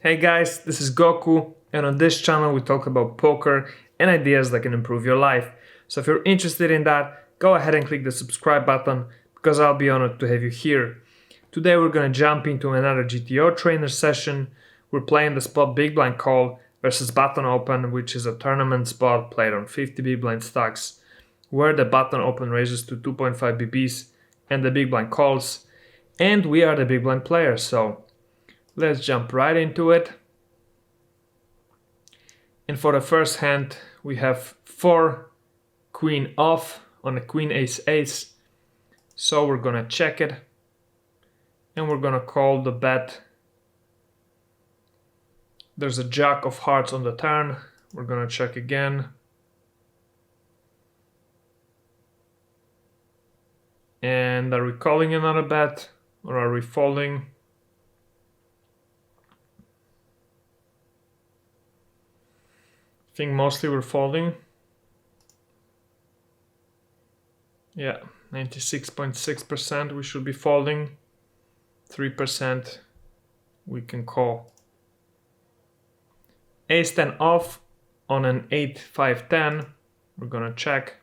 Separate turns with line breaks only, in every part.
Hey guys, this is Goku, and on this channel we talk about poker and ideas that can improve your life. So if you're interested in that, go ahead and click the subscribe button because I'll be honored to have you here. Today we're gonna jump into another GTO trainer session. We're playing the spot big blind call versus button open, which is a tournament spot played on 50 big blind stacks, where the button open raises to 2.5 BBs and the big blind calls, and we are the big blind players, so let's jump right into it. And for the first hand, we have 4 queen off on a queen ace ace. So we're gonna check it and we're gonna call the bet. There's a jack of hearts on the turn. We're gonna check again. And are we calling another bet or are we folding? I think mostly we're folding. Yeah, 96.6% we should be folding. 3% we can call. Ace 10 off on an 8-5-10. We're gonna check.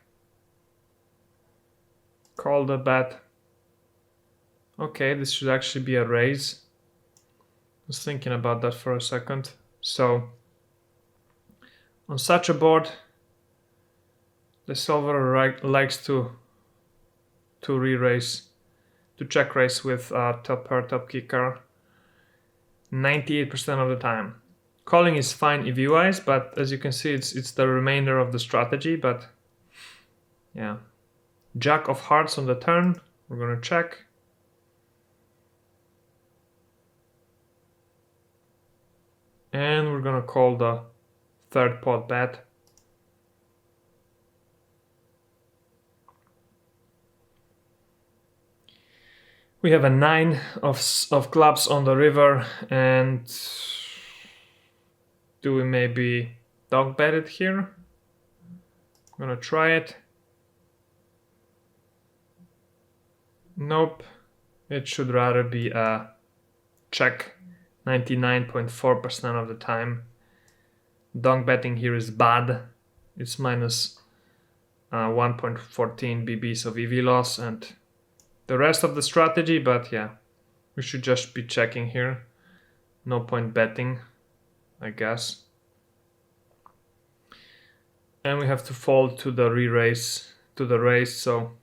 Call the bet. Okay, this should actually be a raise. I was thinking about that for a second. So on such a board, the solver likes to re-raise, to check raise with top pair, top kicker 98% of the time. Calling is fine EV-wise, but as you can see, it's the remainder of the strategy. But yeah, jack of hearts on the turn. We're gonna check. And we're gonna call the third pot bet. We have a 9 of clubs on the river, and do we maybe dog bet it here? I'm gonna try it. Nope, it should rather be a check 99.4% of the time. Dog betting here is bad. It's minus 1.14 BBs of EV loss and the rest of the strategy, but yeah, we should just be checking here. No point betting, I guess. And we have to fold to the re-raise, to the raise, so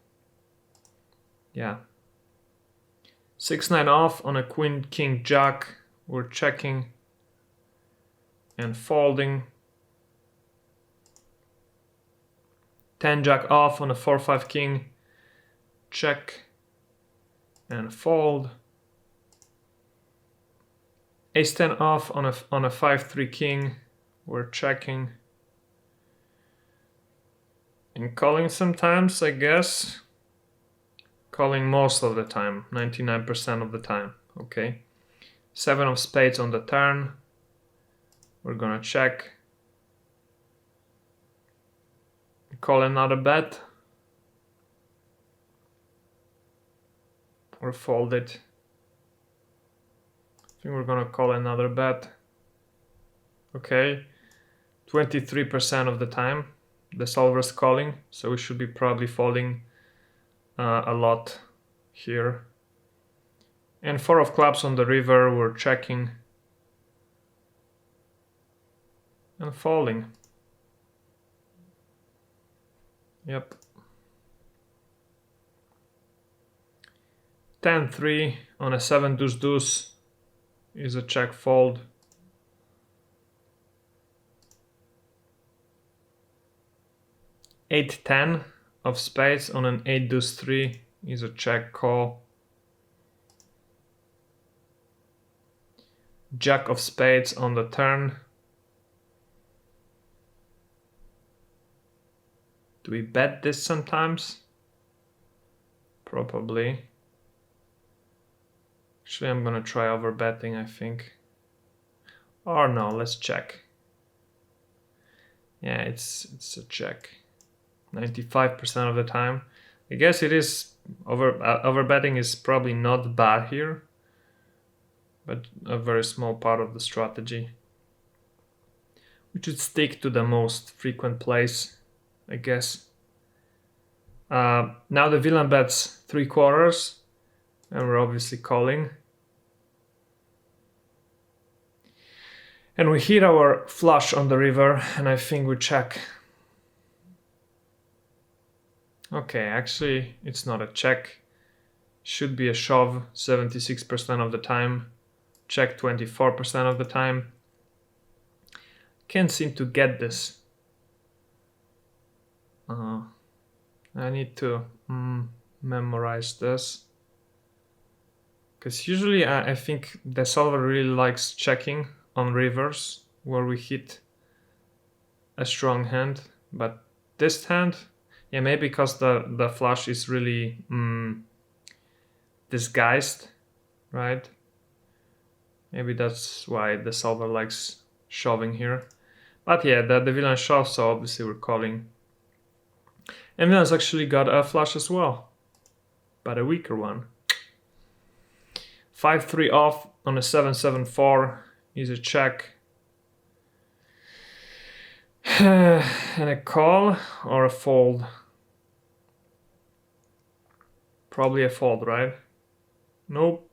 yeah. 6-9 off on a queen, king, jack. We're checking and folding. 10 jack off on a 4-5 king. Check and fold. Ace 10 off on a 5-3 king. We're checking and calling sometimes, I guess. Calling most of the time, 99% of the time. Okay. 7 of spades on the turn. We're gonna check. Call another bet. Or fold it. I think we're gonna call another bet. Okay. 23% of the time the solver's calling, so we should be probably folding a lot here. And 4 of clubs on the river, we're checking and folding. Yep. 10-3 on a 7 deuce deuce is a check fold. Eight 10 of spades on an 8 deuce 3 is a check call. Jack of spades on the turn. Do we bet this sometimes? Probably. Actually, I'm gonna try over betting, I think. Or no, let's check. Yeah, it's a check. 95% of the time. I guess it is over betting is probably not bad here. but a very small part of the strategy. We should stick to the most frequent plays, I guess. Now the villain bets 3/4, and we're obviously calling. And we hit our flush on the river, and I think we check. Okay, actually, it's not a check. Should be a shove 76% of the time. Check 24% of the time. Can't seem to get this. I need to memorize this. Because usually I think the solver really likes checking on rivers where we hit a strong hand. But this hand, yeah, maybe because the flush is really disguised, right? Maybe that's why the solver likes shoving here. But yeah, the villain shoves, so obviously we're calling. And villain's actually got a flush as well, but a weaker one. 5-3 off on a 7-7-4 is a check. And a call or a fold? Probably a fold, right? Nope,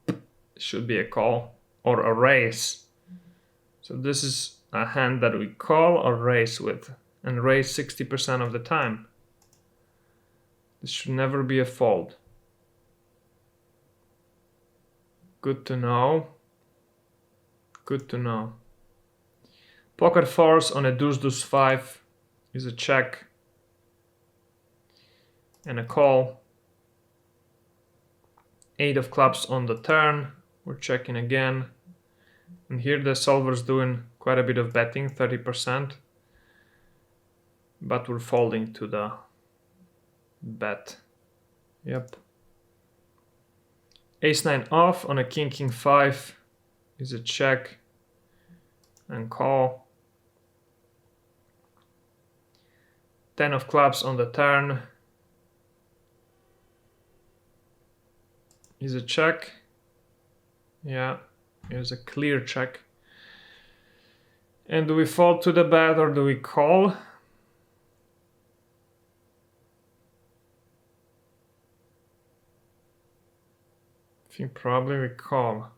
should be a call or a raise. So this is a hand that we call or raise with, and raise 60% of the time. This should never be a fold. Good to know. Good to know. Pocket fours on a deuce 5 is a check and a call. 8 of clubs on the turn. We're checking again. And here the solver's doing quite a bit of betting, 30%. But we're folding to the bet. Yep. Ace-9 off on a king 5 is a check and call. 10 of clubs on the turn is a check. Yeah, here's a clear check. And do we fold to the bet or do we call? I think probably we call.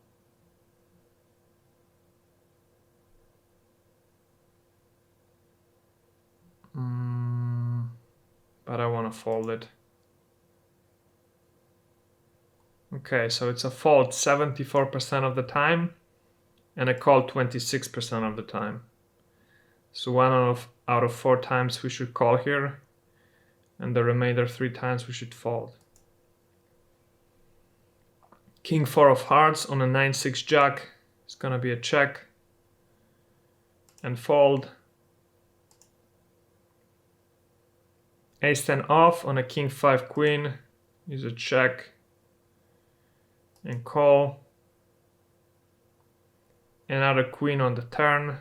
But I want to fold it. Okay, so it's a fold 74% of the time and a call 26% of the time. So 1 out of 4 times we should call here, and the remainder 3 times we should fold. King 4 of hearts on a 9-6 jack is gonna be a check and fold. Ace-10 off on a king 5 queen is a check and call. Another queen on the turn.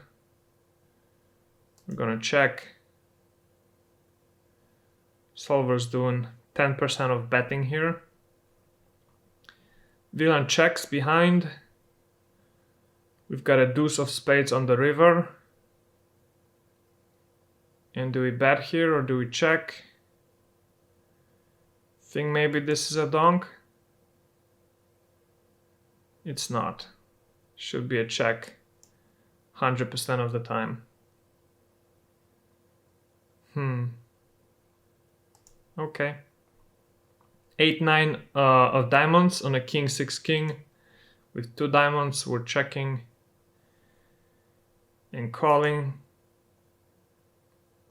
We're gonna check. Solver's doing 10% of betting here. Villain checks behind. We've got a deuce of spades on the river. And do we bet here or do we check? Think maybe this is a donk. It's not. Should be a check 100% of the time. Okay. 8-9 of diamonds on a king 6 king. With 2 diamonds, we're checking and calling.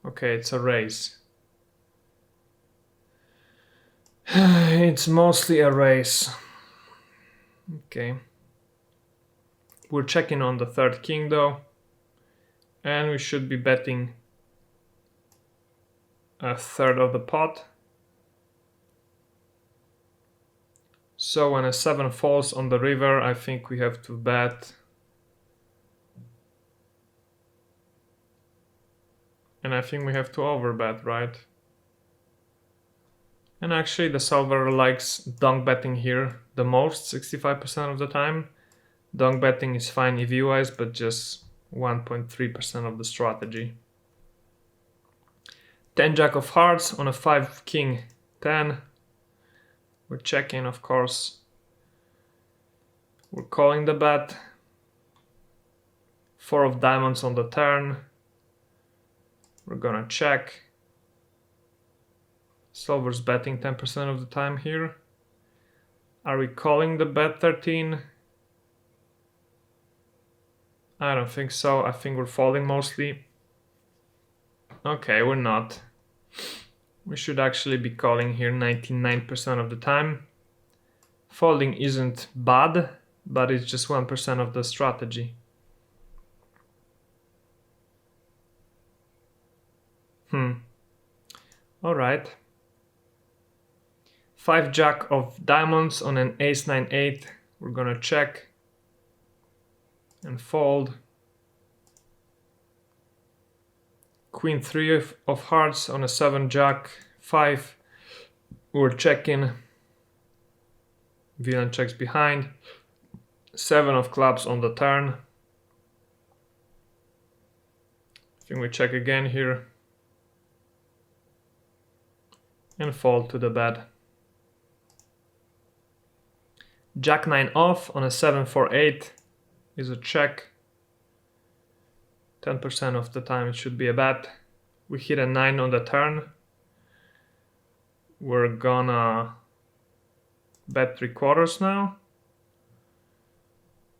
Okay, it's a raise. It's mostly a raise. Okay. We're checking on the 3rd king though. And we should be betting a third of the pot. So when a 7 falls on the river, I think we have to bet. And I think we have to overbet, right? And actually the solver likes donk betting here the most, 65% of the time. Donk betting is fine EV wise, but just 1.3% of the strategy. 10 Jack of Hearts on a 5 King 10. We're checking, of course. We're calling the bet. 4 of diamonds on the turn. We're gonna check. Solver's betting 10% of the time here. Are we calling the bet 13? I don't think so. I think we're folding mostly. Okay, we're not. We should actually be calling here 99% of the time. Folding isn't bad, but it's just 1% of the strategy. Alright. 5 Jack of diamonds on an ace 9-8. We're gonna check and fold. Queen 3 of hearts on a 7 Jack 5. We're checking. Villain checks behind. 7 of clubs on the turn. I think we check again here. And fold to the bet. Jack 9 off on a 7-4-8 is a check. 10% of the time it should be a bet. We hit a 9 on the turn. We're gonna bet 3/4 now.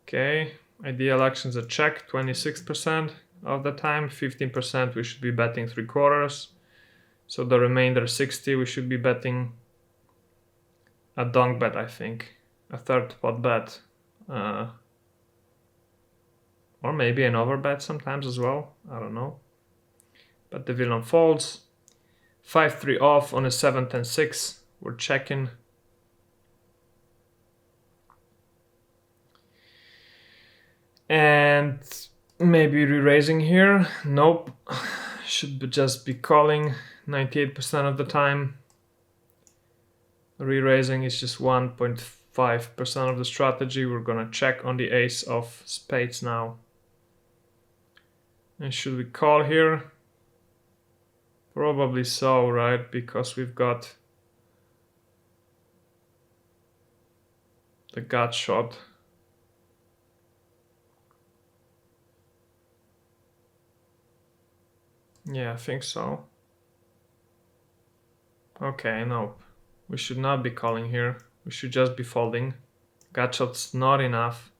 Okay, ideal action's a check, 26% of the time. 15% we should be betting 3/4. So the remainder 60 we should be betting a donk bet, I think. A third pot bet. Or maybe an overbet sometimes as well. I don't know. But the villain folds. 5-3 off on a 7-10-6. We're checking. And maybe re-raising here. Nope. Should just be calling 98% of the time. Re-raising is just 1.5% of the strategy. We're gonna check on the ace of spades now. And should we call here? Probably so, right? Because we've got the gut shot. Yeah, I think so. Okay, nope. We should not be calling here. We should just be folding. Gut shot's not enough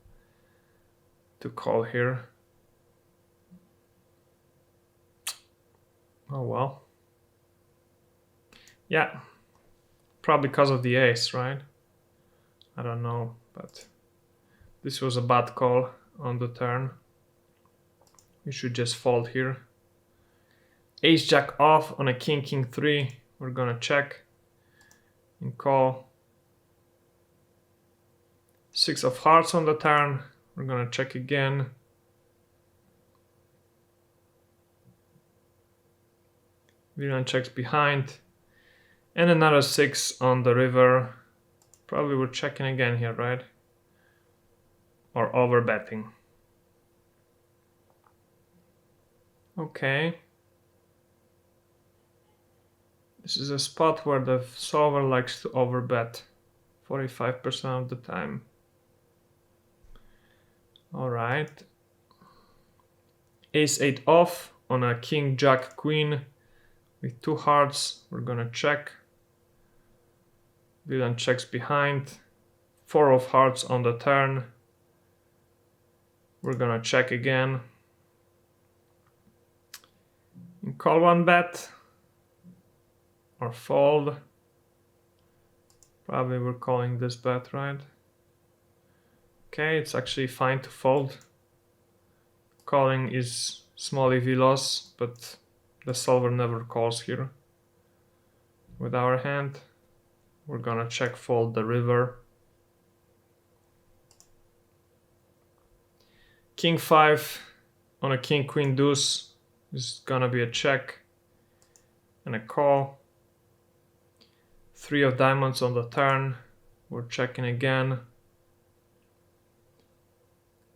to call here. Oh well. Yeah, probably because of the ace, right? I don't know, but this was a bad call on the turn. We should just fold here. Ace jack off on a king 3. We're gonna check and call. 6 of hearts on the turn. We're gonna check again. Villain checks behind. And another 6 on the river. Probably we're checking again here, right? Or over betting. Okay. This is a spot where the solver likes to overbet 45% of the time. Alright. Ace 8 off on a king jack queen with 2 hearts. We're gonna check. Villain checks behind. 4 of hearts on the turn. We're gonna check again. And call one bet. Or fold. Probably we're calling this bet, right? Okay, it's actually fine to fold. Calling is small EV loss, but the solver never calls here. With our hand, we're gonna check fold the river. King 5 on a king queen deuce is gonna be a check and a call. 3 of diamonds on the turn. We're checking again.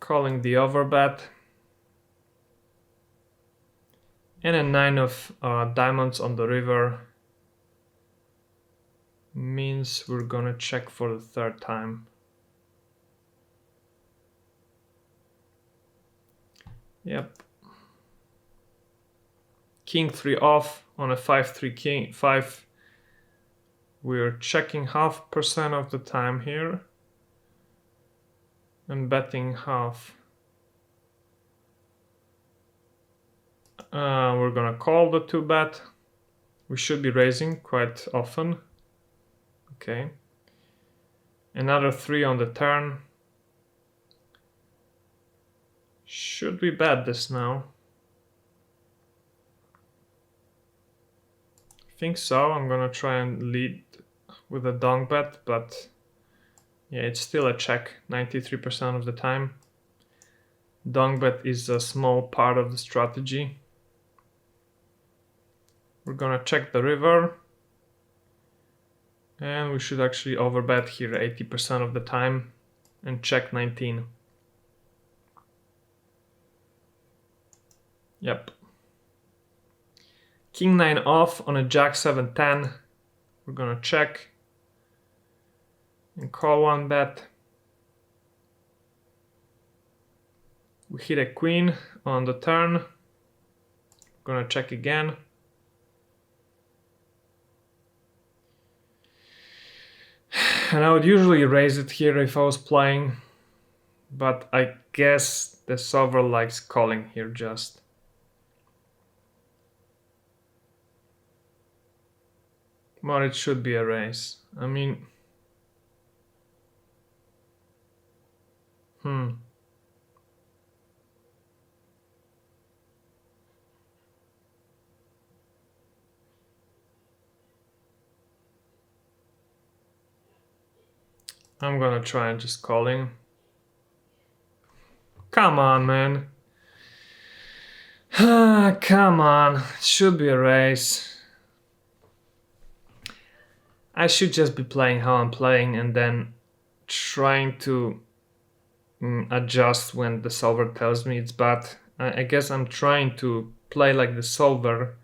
calling the overbet. And a 9 of diamonds on the river means we're gonna check for the third time. Yep. King 3 off on a 5-3 king 5. We're checking 0.5% of the time here and betting half. We're gonna call the 2-bet. We should be raising quite often. Okay. Another 3 on the turn. Should we bet this now? I think so. I'm gonna try and lead with a donk bet, but yeah, it's still a check 93% of the time. Donk bet is a small part of the strategy. We're gonna check the river. And we should actually overbet here 80% of the time and check 19. Yep. King 9 off on a Jack 7-10. We're gonna check and call 1-bet. We hit a queen on the turn. Gonna check again. And I would usually raise it here if I was playing, but I guess the solver likes calling here just. Well, it should be a raise. I mean, I'm gonna try and just calling. Come on, man. Come on. It should be a raise. I should just be playing how I'm playing and then trying to adjust when the solver tells me it's bad. I guess I'm trying to play like the solver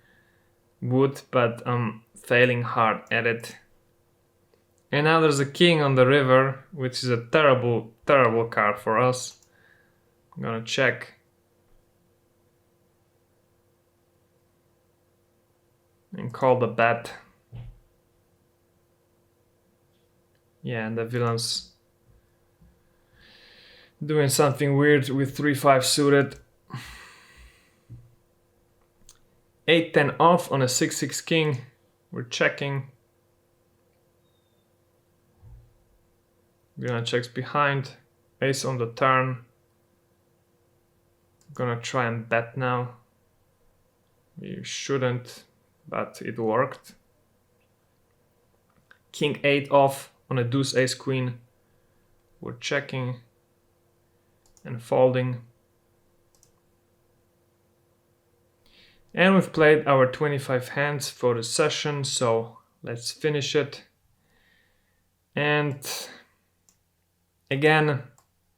would, but I'm failing hard at it. And now there's a king on the river, which is a terrible, terrible card for us. I'm gonna check. And call the bet. Yeah, and the villain's doing something weird with 3-5 suited. 8-10 off on a 6-6 king. We're checking. Villain checks behind. Ace on the turn. Gonna try and bet now. You shouldn't, but it worked. King 8 off on a deuce ace queen. We're checking and folding. And we've played our 25 hands for the session, so let's finish it. And again,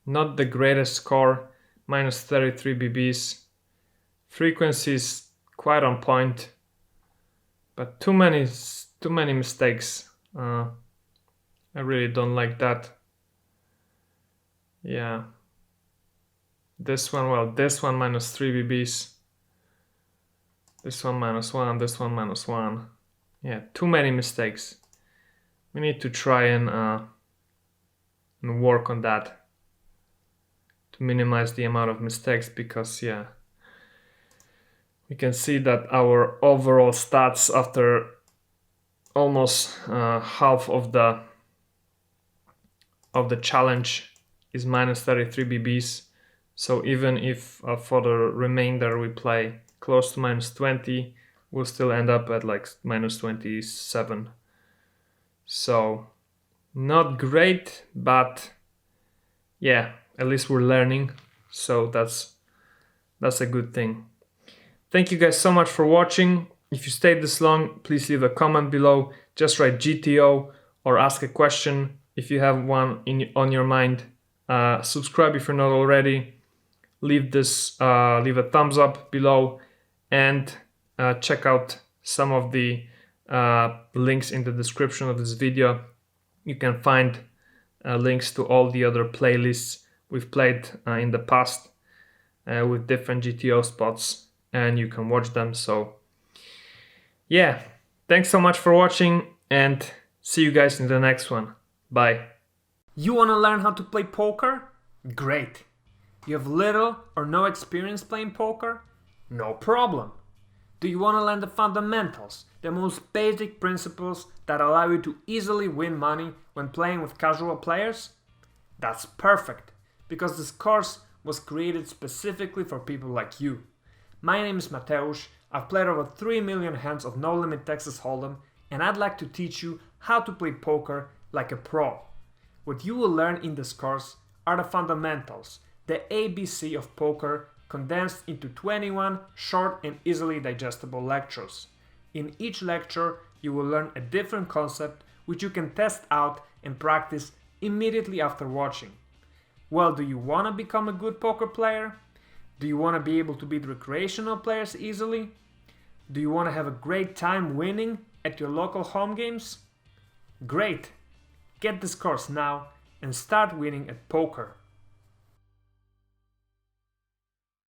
not the greatest score, minus 33 BBs. Frequency is quite on point, but too many mistakes. I really don't like that. Yeah. This one minus 3 BBs. This one -1, this one -1. Yeah, too many mistakes. We need to try and work on that to minimize the amount of mistakes, because yeah, we can see that our overall stats after almost half of the challenge is minus 33 BBs. So even if for the remainder we play close to minus 20, we'll still end up at like minus 27. So not great, but yeah, at least we're learning. So that's a good thing. Thank you guys so much for watching. If you stayed this long, please leave a comment below. Just write GTO or ask a question if you have one on your mind. Subscribe if you're not already. Leave a thumbs up below, and check out some of the links in the description of this video. You can find links to all the other playlists we've played in the past with different GTO spots, and you can watch them. So yeah, thanks so much for watching, and see you guys in the next one. Bye. You want to learn how to play poker? Great. You have little or no experience playing poker? No problem. Do you want to learn the fundamentals, the most basic principles that allow you to easily win money when playing with casual players? That's perfect, because this course was created specifically for people like you. My name is Mateusz, I've played over 3 million hands of No Limit Texas Hold'em, and I'd like to teach you how to play poker like a pro. What you will learn in this course are the fundamentals, the ABC of poker, condensed into 21 short and easily digestible lectures. In each lecture, you will learn a different concept which you can test out and practice immediately after watching. Well, do you want to become a good poker player? Do you want to be able to beat recreational players easily? Do you want to have a great time winning at your local home games? Great! Get this course now and start winning at poker.